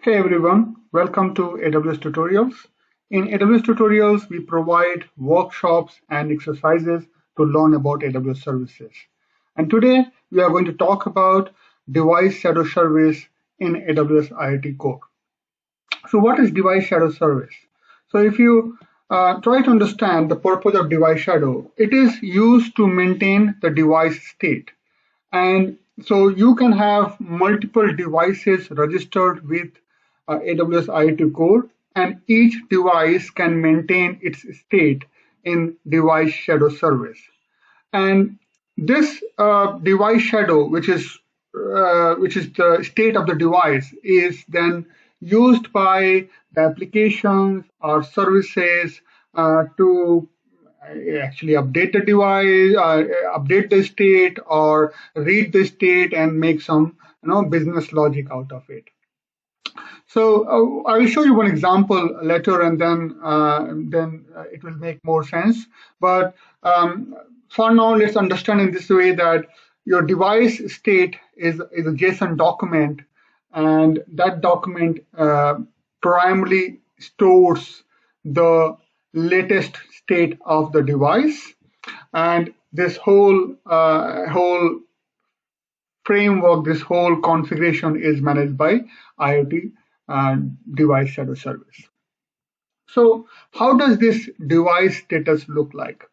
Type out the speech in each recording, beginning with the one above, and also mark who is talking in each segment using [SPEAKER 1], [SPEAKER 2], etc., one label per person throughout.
[SPEAKER 1] Hey everyone, welcome to AWS Tutorials. In AWS Tutorials, we provide workshops and exercises to learn about AWS services. And today we are going to talk about device shadow service in AWS IoT Core. So what is device shadow service? So if you try to understand the purpose of device shadow, it is used to maintain the device state. And so you can have multiple devices registered with AWS IoT Core, and each device can maintain its state in device shadow service. And this device shadow, which is the state of the device, is then used by the applications or services to actually update the device, update the state, or read the state and make some business logic out of it. So I will show you one example later, and then it will make more sense. But for now, let's understand in this way that your device state is a JSON document, and that document primarily stores the latest state of the device, and this whole framework, this whole configuration is managed by IoT device shadow service. So how does this device status look like?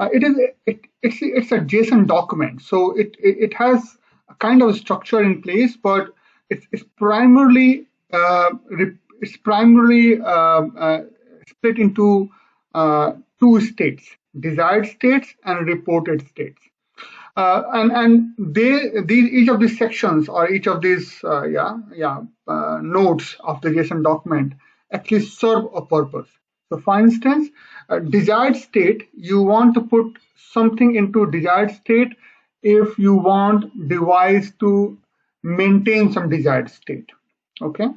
[SPEAKER 1] It's a JSON document, so it has a kind of structure in place, but it's primarily split into two states: desired states and reported states. Each of these sections, or each of these nodes of the JSON document actually serve a purpose. So for instance, desired state, you want to put something into desired state if you want device to maintain some desired state. Okay.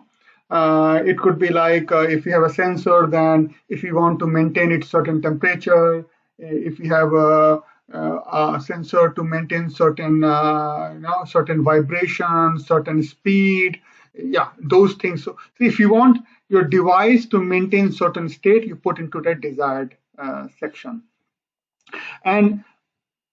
[SPEAKER 1] It could be like if you have a sensor, then if you want to maintain its certain temperature, if you have a sensor to maintain certain certain vibration, certain speed, those things. So if you want your device to maintain certain state, you put into that desired section. And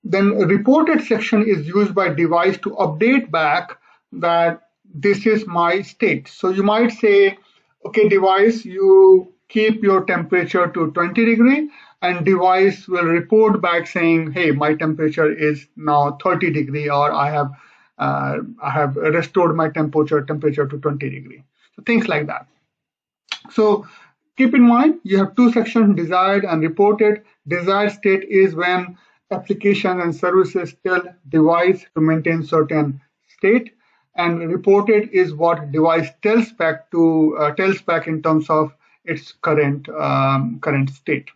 [SPEAKER 1] then reported section is used by device to update back that this is my state. So you might say, okay, device, you keep your temperature to 20 degree, and device will report back saying, hey, my temperature is now 30 degree, or I have restored my temperature to 20 degree. So things like that. So keep in mind, you have two sections, desired and reported. Desired state is when application and services tell device to maintain certain state, and reported is what device tells back in terms of its current state.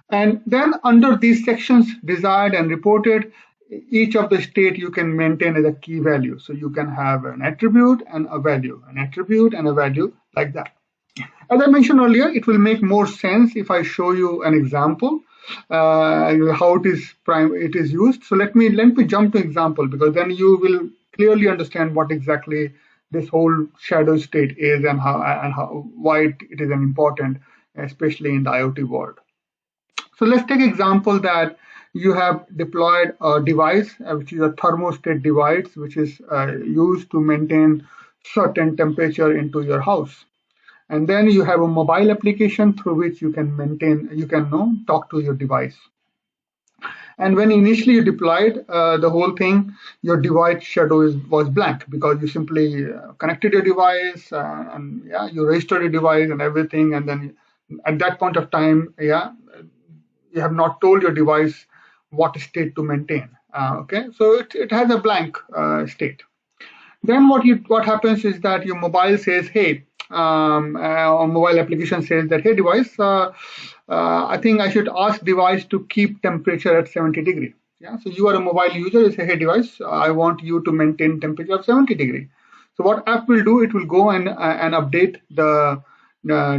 [SPEAKER 1] And then under these sections, desired and reported, each of the state you can maintain as a key value. So you can have an attribute and a value, an attribute and a value, like that. As I mentioned earlier, it will make more sense if I show you an example how it is used. So let me jump to example, because then you will clearly understand what exactly this whole shadow state is, and why it is important, especially in the IoT world. So let's take example that you have deployed a device, which is a thermostat device, which is used to maintain certain temperature into your house. And then you have a mobile application through which you can talk to your device. And when initially you deployed the whole thing, your device shadow was blank, because you simply connected your device and you registered your device and everything. And then at that point of time, you have not told your device what state to maintain. Okay, so it has a blank state. Then what happens is that your mobile says, hey, or mobile application says that, hey device, I think I should ask device to keep temperature at 70 degree. Yeah, so you are a mobile user, you say, hey device, I want you to maintain temperature of 70 degree. So what app will do, it will go and update the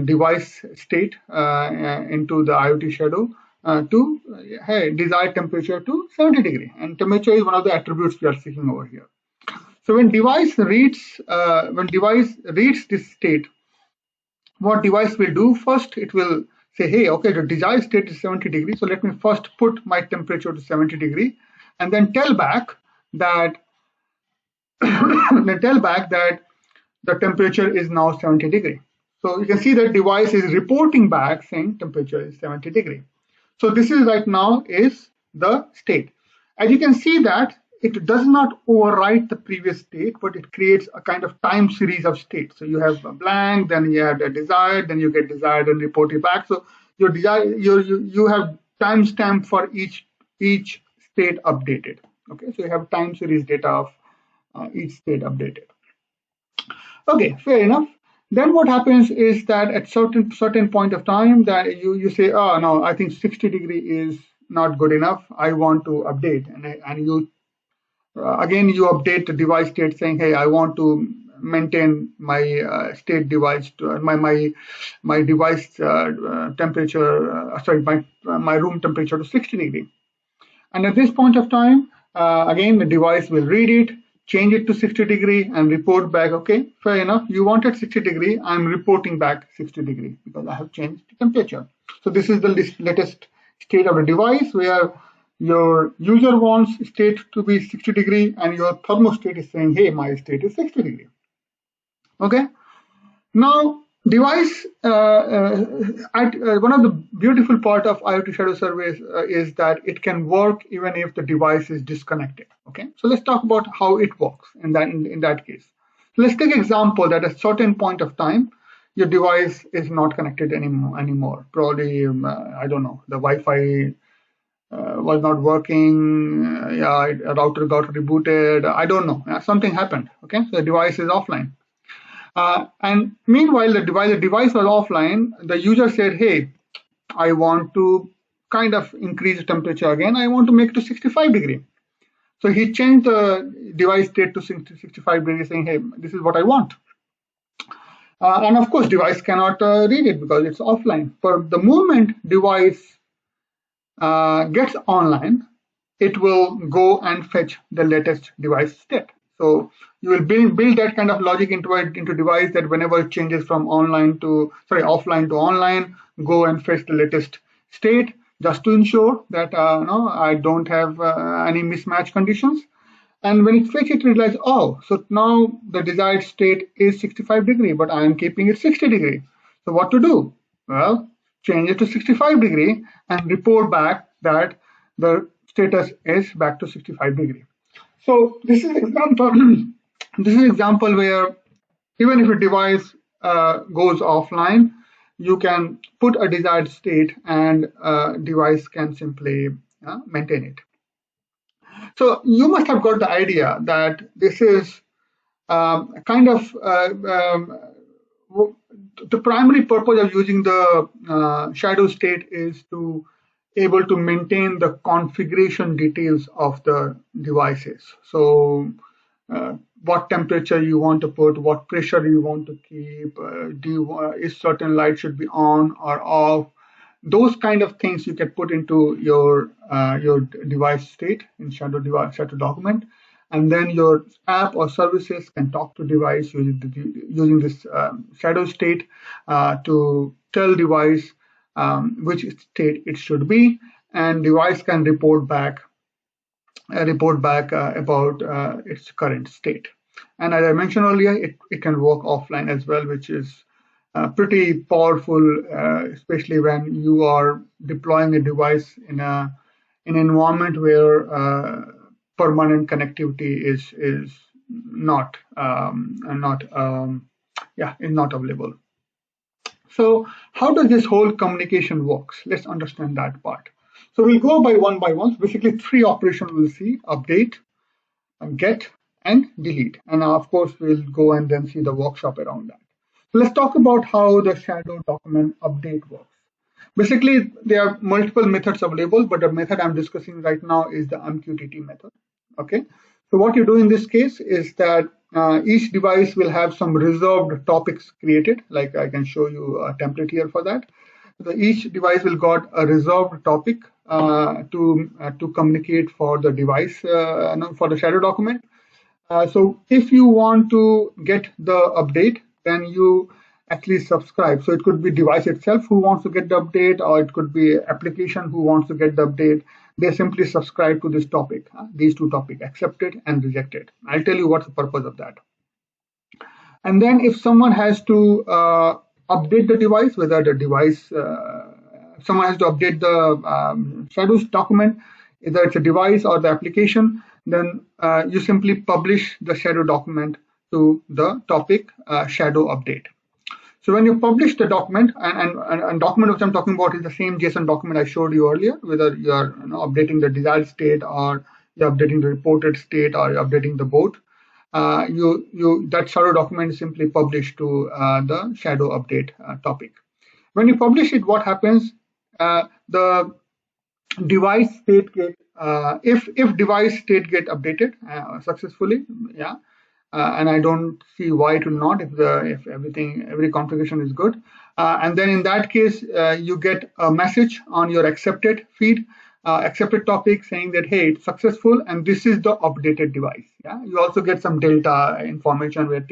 [SPEAKER 1] device state into the IoT shadow to hey, desired temperature to 70 degree. And temperature is one of the attributes we are seeking over here. So when device reads this state, what device will do first? It will say, hey, okay, the desired state is 70 degrees. So let me first put my temperature to 70 degree, and then tell back that the temperature is now 70 degree. So you can see that device is reporting back saying temperature is 70 degree. So this is right now is the state. As you can see that it does not overwrite the previous state, but it creates a kind of time series of states. So you have a blank, then you have a desired, then you get desired and report it back. So your desire, you have timestamp for each state updated. Okay, so you have time series data of each state updated. Okay, fair enough. Then what happens is that at certain point of time that you say, oh no, I think 60 degree is not good enough. I want to update, and you again you update the device state saying, hey, I want to maintain my state device to my device temperature. Sorry, my room temperature to 60 degree. And at this point of time, again the device will read it, change it to 60 degree and report back, okay, fair enough, you wanted 60 degree, I'm reporting back 60 degree because I have changed the temperature. So this is the latest state of the device where your user wants state to be 60 degree and your thermostat is saying, hey, my state is 60 degree. Okay. Now, device, one of the beautiful part of IoT Shadow Service is that it can work even if the device is disconnected. Okay, so let's talk about how it works in that case. So let's take an example that at a certain point of time, your device is not connected anymore. Probably, I don't know, the Wi-Fi was not working, a router got rebooted, I don't know, something happened. Okay, so the device is offline. And meanwhile, the device was offline, the user said, hey, I want to kind of increase the temperature again. I want to make it to 65 degree. So he changed the device state to 65 degrees saying, hey, this is what I want. And of course, device cannot read it because it's offline. For the moment device gets online, it will go and fetch the latest device state. So you will build that kind of logic into device that whenever it changes from offline to online, go and fetch the latest state just to ensure that no, I don't have any mismatch conditions. And when it fetches, it realizes, oh, so now the desired state is 65 degree, but I am keeping it 60 degree. So what to do? Well, change it to 65 degree and report back that the status is back to 65 degree. So this is example. This is example where even if a device goes offline, you can put a desired state and device can simply maintain it. So you must have got the idea that this is kind of the primary purpose of using the shadow state is to able to maintain the configuration details of the devices. So what temperature you want to put, what pressure you want to keep, is certain light should be on or off. Those kind of things you can put into your device state in shadow document, and then your app or services can talk to device using this shadow state to tell device which state it should be, and device can report back about its current state. And as I mentioned earlier, it can work offline as well, which is pretty powerful, especially when you are deploying a device in an environment where permanent connectivity is not available. So how does this whole communication works? Let's understand that part. So we'll go by one. Basically, three operations we'll see: update, get, and delete. And of course, we'll go and then see the workshop around that. So let's talk about how the shadow document update works. Basically, there are multiple methods available, but the method I'm discussing right now is the MQTT method. Okay. So what you do in this case is that each device will have some reserved topics created. Like I can show you a template here for that. So each device will got a reserved topic to communicate for the device for the shadow document. So if you want to get the update, then you actually subscribe. So it could be device itself who wants to get the update, or it could be application who wants to get the update. They simply subscribe to this topic, these two topics, accepted and rejected. I'll tell you what's the purpose of that. And then if someone has to update the device, whether the device, someone has to update the shadows document, either it's a device or the application, then you simply publish the shadow document to the topic shadow update. So when you publish the document, and document which I'm talking about is the same JSON document I showed you earlier, whether you're updating the desired state, or you're updating the reported state, or you're updating the both, that shadow document is simply published to the shadow update topic. When you publish it, what happens? The device state get if device state get updated successfully, yeah, and I don't see why it will not if every configuration is good, and then in that case you get a message on your accepted feed, accepted topic, saying that hey, it's successful and this is the updated device. Yeah, you also get some delta information which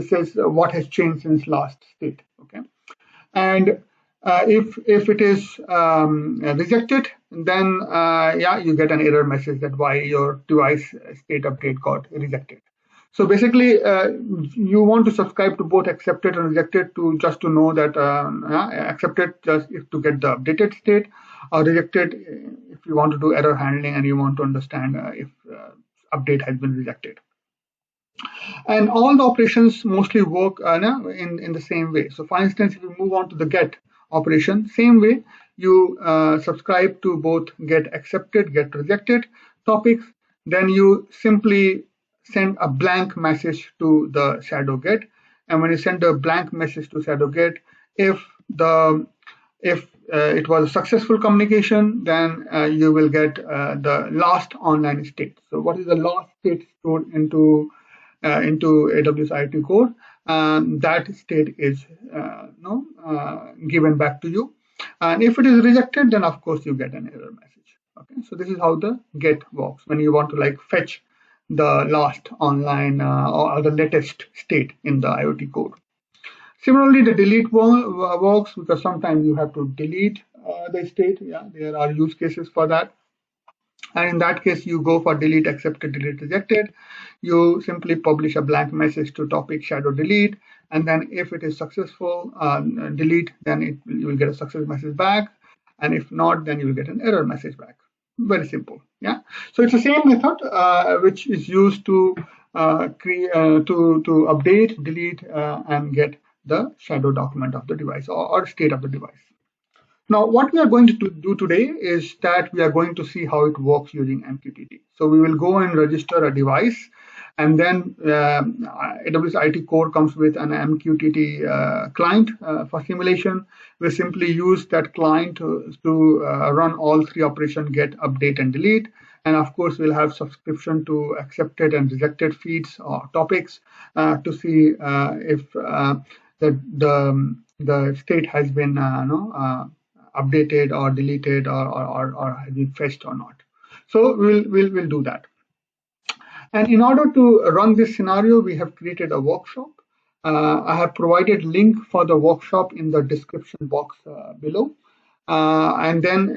[SPEAKER 1] says what has changed since last state. Okay, and if it is rejected, then yeah, you get an error message that why your device state update got rejected. So basically, you want to subscribe to both accepted and rejected to just to know that accepted just if to get the updated state, or rejected if you want to do error handling and you want to understand if update has been rejected. And all the operations mostly work in the same way. So for instance, if you move on to the get operation, same way, you subscribe to both get accepted, get rejected topics, then you simply send a blank message to the shadow get. And when you send a blank message to shadow get, if it was a successful communication, then you will get the last online state. So what is the last state stored into AWS IoT Core? That state is given back to you. And if it is rejected, then of course you get an error message. Okay, so this is how the get works when you want to fetch the last online or the latest state in the IoT code. Similarly, the delete works because sometimes you have to delete the state. Yeah, there are use cases for that. And in that case, you go for delete accepted, delete rejected. You simply publish a blank message to topic shadow delete. And then if it is successful, delete, then you will get a success message back. And if not, then you will get an error message back. Very simple. Yeah. So it's the same method which is used to to update, delete, and get the shadow document of the device or state of the device. Now, what we are going to do today is that we are going to see how it works using MQTT. So we will go and register a device, and then AWS IoT Core comes with an MQTT client for simulation. We simply use that client to run all three operations: get, update, and delete. And of course, we'll have subscription to accepted and rejected feeds or topics to see if the state has been updated or deleted or has been fetched or not. So we'll do that. And in order to run this scenario, we have created a workshop. I have provided link for the workshop in the description box below. And then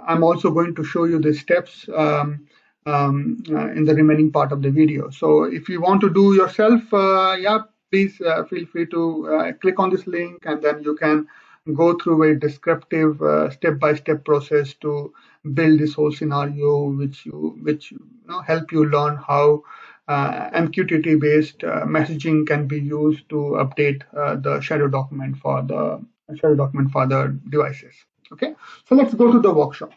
[SPEAKER 1] I'm also going to show you the steps in the remaining part of the video. So if you want to do yourself, yeah, please feel free to click on this link, and then you can go through a descriptive step-by-step process to build this whole scenario, which help you learn how MQTT-based messaging can be used to update the shadow document for the devices. Okay, so let's go to the workshop.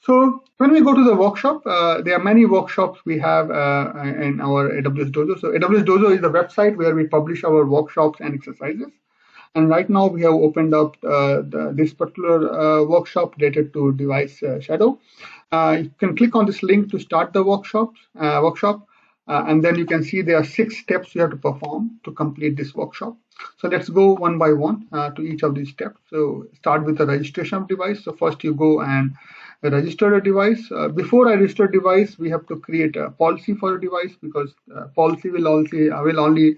[SPEAKER 1] So when we go to the workshop, there are many workshops we have in our AWS Dojo. So AWS Dojo is the website where we publish our workshops and exercises. And right now we have opened up this particular workshop related to device shadow. You can click on this link to start the workshop, and then you can see there are 6 steps you have to perform to complete this workshop. So let's go one by one to each of these steps. So start with the registration of device. So first you go and registered a device. Before I register a device, we have to create a policy for a device, because policy will only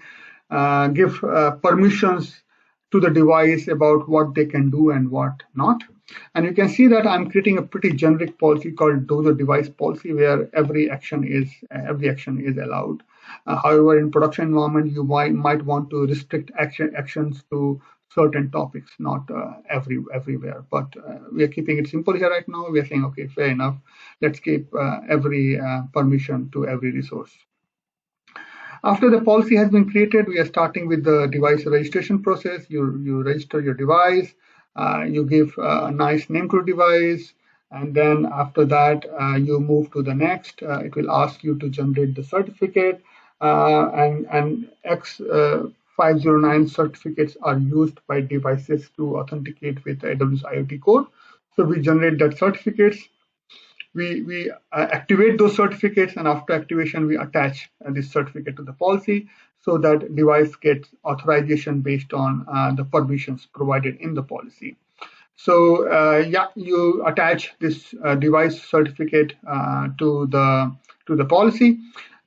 [SPEAKER 1] give permissions to the device about what they can do and what not. And you can see that I'm creating a pretty generic policy called dozer device policy, where every action is allowed. However, in production environment, you might want to restrict actions to certain topics, not everywhere. But we are keeping it simple here right now. We are saying, okay, fair enough. Let's keep every permission to every resource. After the policy has been created, we are starting with the device registration process. You register your device, you give a nice name to the device, and then after that, you move to the next. It will ask you to generate the certificate, and X509 certificates are used by devices to authenticate with AWS IoT Core. So we generate that certificates. We activate those certificates, and after activation, we attach this certificate to the policy, so that device gets authorization based on the permissions provided in the policy. So you attach this device certificate to the policy,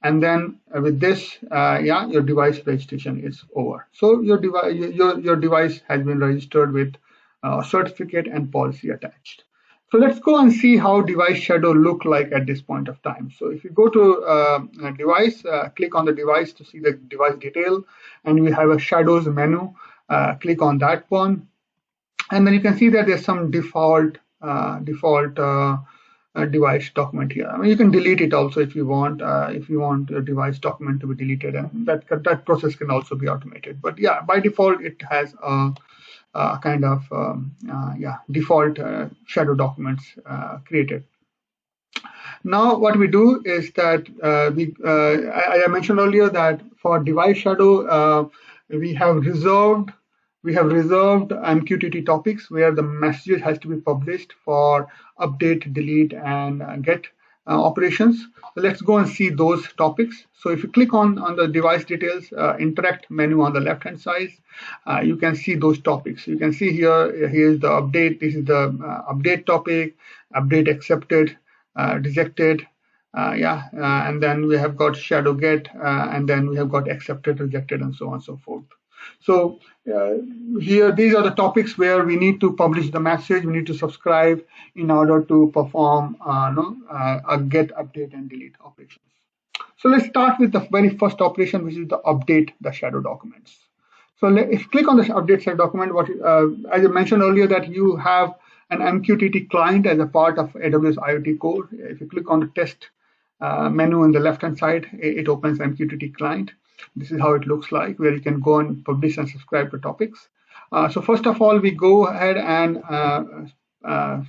[SPEAKER 1] and then with this, your device registration is over. So your device has been registered with certificate and policy attached. So let's go and see how device shadow look like at this point of time. So if you go to a device, click on the device to see the device detail, and we have a shadows menu. Click on that one, and then you can see that there's some default device document here. I mean, you can delete it also if you want. If you want a device document to be deleted, and that process can also be automated. But yeah, by default, it has a kind of default shadow documents created. Now what we do is that I mentioned earlier that for device shadow we have reserved MQTT topics where the message has to be published for update, delete, and get operations. So let's go and see those topics. So if you click on the device details, interact menu on the left hand side, you can see those topics. You can see here's the update. This is the update topic, update accepted, rejected, and then we have got shadow get, and then we have got accepted, rejected, and so on and so forth. So here, these are the topics where we need to publish the message. We need to subscribe in order to perform a get, update, and delete operations. So let's start with the very first operation, which is the update the shadow documents. So if you click on the update shadow document, as I mentioned earlier, that you have an MQTT client as a part of AWS IoT Core. If you click on the test menu on the left-hand side, it opens MQTT client. This is how it looks like, where you can go and publish and subscribe to topics. So first of all, we go ahead and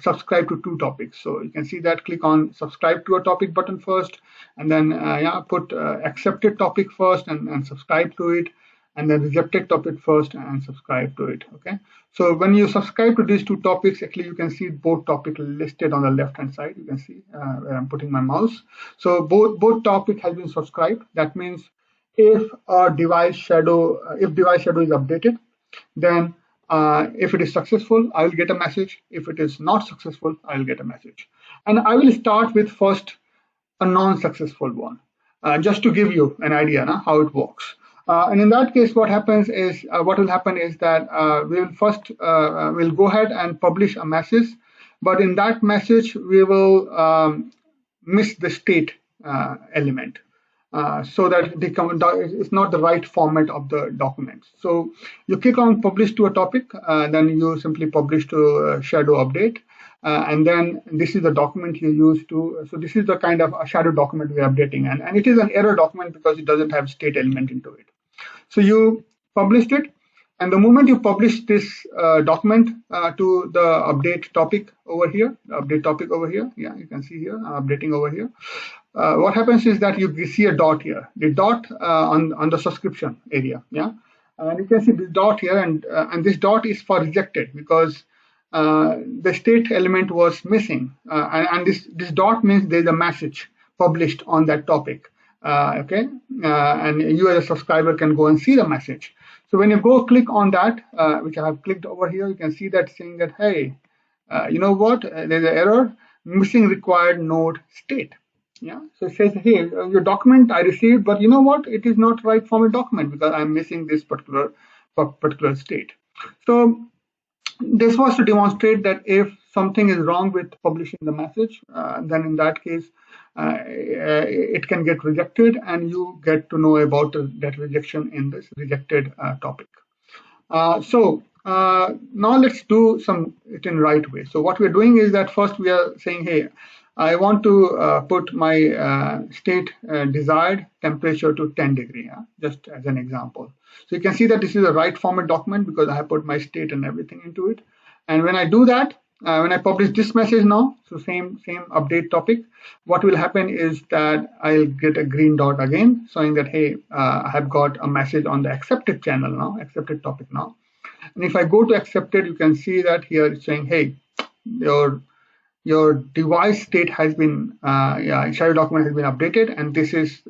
[SPEAKER 1] subscribe to 2 topics. So you can see that, click on subscribe to a topic button first, and then put accepted topic first and subscribe to it, and then rejected topic first and subscribe to it. Okay. So when you subscribe to these 2 topics, actually you can see both topics listed on the left hand side. You can see where I'm putting my mouse. So both topic has been subscribed. That means if device shadow is updated, then if it is successful, I will get a message. If it is not successful, I will get a message. And I will start with first a non-successful one, just to give you an idea how it works. And in that case, what will happen is that we will first we'll go ahead and publish a message, but in that message we will miss the state element. So that it's not the right format of the document. So you click on publish to a topic, then you simply publish to shadow update, and then this is the document you use to. So this is the kind of a shadow document we're updating, and it is an error document because it doesn't have state element into it. So you published it, and the moment you publish this document to the update topic over here, you can see here, updating over here. What happens is that you see a dot here, the dot on the subscription area, and you can see this dot here, and this dot is for rejected because the state element was missing, and this dot means there's a message published on that topic. Okay, and you as a subscriber can go and see the message. So when you go click on that, which I have clicked over here, you can see that saying that, hey, you know what, there's an error. missing required node state. Yeah, so it says, hey, your document I received, but you know what? It is not right format document because I'm missing this particular state. So this was to demonstrate that if something is wrong with publishing the message, then in that case, it can get rejected, and you get to know about that rejection in this rejected topic. Now let's do some it in right way. So what we're doing is that first we are saying, hey, I want to put my state desired temperature to 10 degree, just as an example. So you can see that this is a right format document because I have put my state and everything into it. And when I do that, when I publish this message now, so same update topic, what will happen is that I'll get a green dot again showing that, hey, I have got a message on the accepted channel now, accepted topic now. And if I go to accepted, you can see that here it's saying, hey, your device state has been, shadow document has been updated, and this is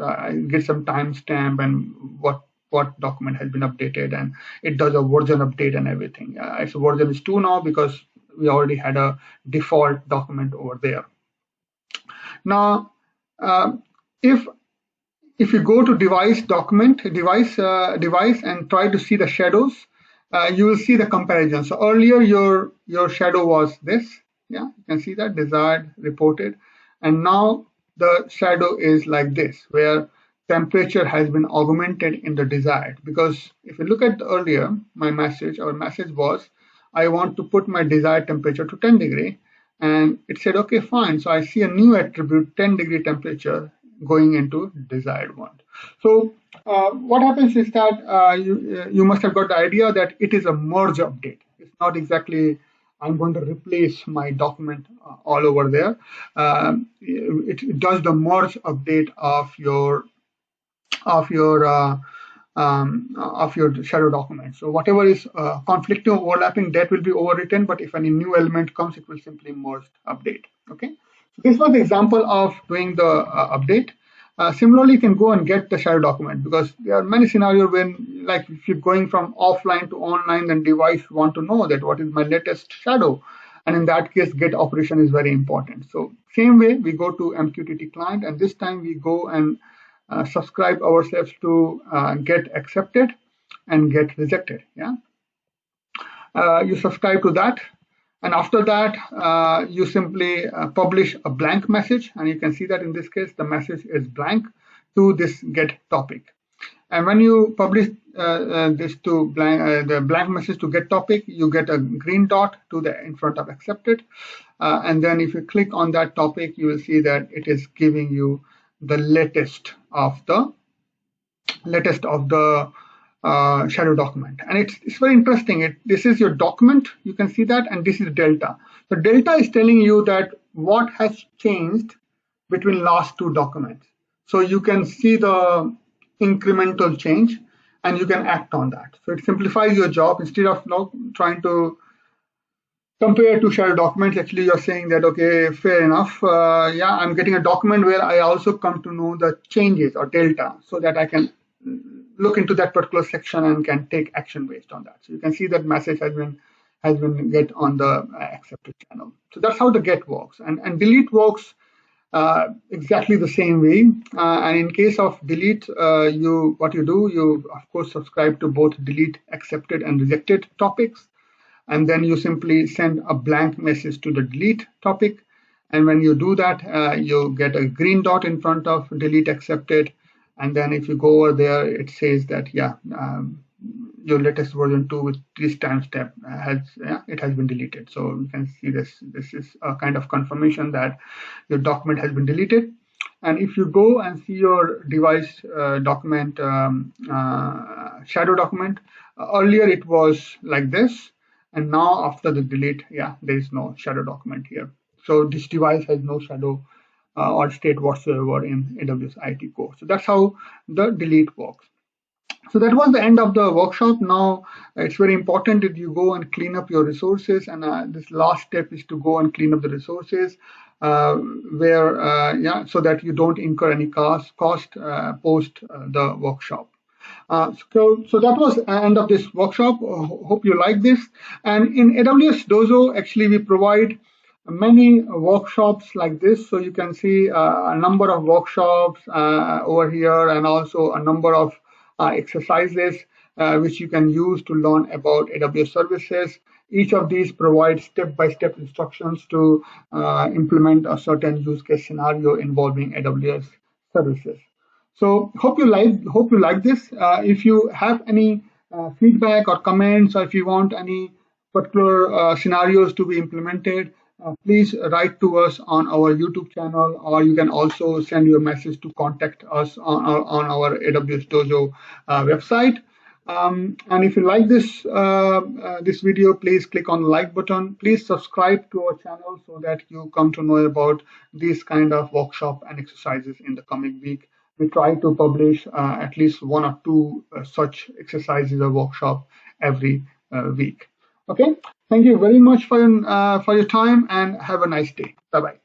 [SPEAKER 1] get some timestamp and what document has been updated, and it does a version update and everything. Its version is 2 now because we already had a default document over there. Now, if you go to device document, device and try to see the shadows, you will see the comparison. So earlier your shadow was this. Yeah, you can see that desired reported, and now the shadow is like this, where temperature has been augmented in the desired. Because if you look at earlier, our message was, I want to put my desired temperature to 10 degree, and it said, okay, fine. So I see a new attribute, 10 degree temperature, going into desired one. So what happens is that you must have got the idea that it is a merge update. It's not exactly I'm going to replace my document all over there. It does the merge update of your shadow document. So whatever is conflicting, overlapping, that will be overwritten. But if any new element comes, it will simply merge update. Okay. So this was the example of doing the update. Similarly, you can go and get the shadow document, because there are many scenarios when, like, if you're going from offline to online, then device want to know that what is my latest shadow. And in that case, get operation is very important. So same way, we go to MQTT client, and this time we go and subscribe ourselves to get accepted and get rejected. Yeah, you subscribe to that. And after that, you simply publish a blank message. And you can see that in this case, the message is blank to this get topic. And when you publish this to the blank message to get topic, you get a green dot to the in front of accepted. And then if you click on that topic, you will see that it is giving you the latest of the shadow document. And it's very interesting. This is your document, you can see that, and this is delta. So delta is telling you that what has changed between last two documents. So you can see the incremental change and you can act on that. So it simplifies your job. Instead of trying to compare two shadow documents, actually you're saying that, okay, fair enough. Yeah, I'm getting a document where I also come to know the changes or delta, so that I can look into that particular section and can take action based on that. So you can see that message has been get on the accepted channel. So that's how the get works, and delete works exactly the same way. And in case of delete, what you do, you of course subscribe to both delete accepted and rejected topics, and then you simply send a blank message to the delete topic. And when you do that, you get a green dot in front of delete accepted. And then if you go over there, it says that, yeah, your latest version 2 with this timestamp it has been deleted. So you can see this is a kind of confirmation that your document has been deleted. And if you go and see your device document, shadow document, earlier it was like this, and now after the delete, yeah, there is no shadow document here. So this device has no shadow or state whatsoever in AWS IoT Core. So that's how the delete works. So that was the end of the workshop. Now it's very important that you go and clean up your resources, and this last step is to go and clean up the resources so that you don't incur any cost post the workshop. So that was the end of this workshop. Hope you like this. And in AWS Dojo, actually we provide many workshops like this. So you can see a number of workshops over here, and also a number of exercises which you can use to learn about AWS services. Each of these provides step-by-step instructions to implement a certain use case scenario involving AWS services. So hope you like this. If you have any feedback or comments, or if you want any particular scenarios to be implemented, please write to us on our YouTube channel, or you can also send your message to contact us on our AWS Dojo website. And if you like this video, please click on the like button. Please subscribe to our channel so that you come to know about these kind of workshop and exercises in the coming week. We try to publish at least one or two such exercises or workshop every week. Okay. Thank you very much for your time, and have a nice day. Bye bye.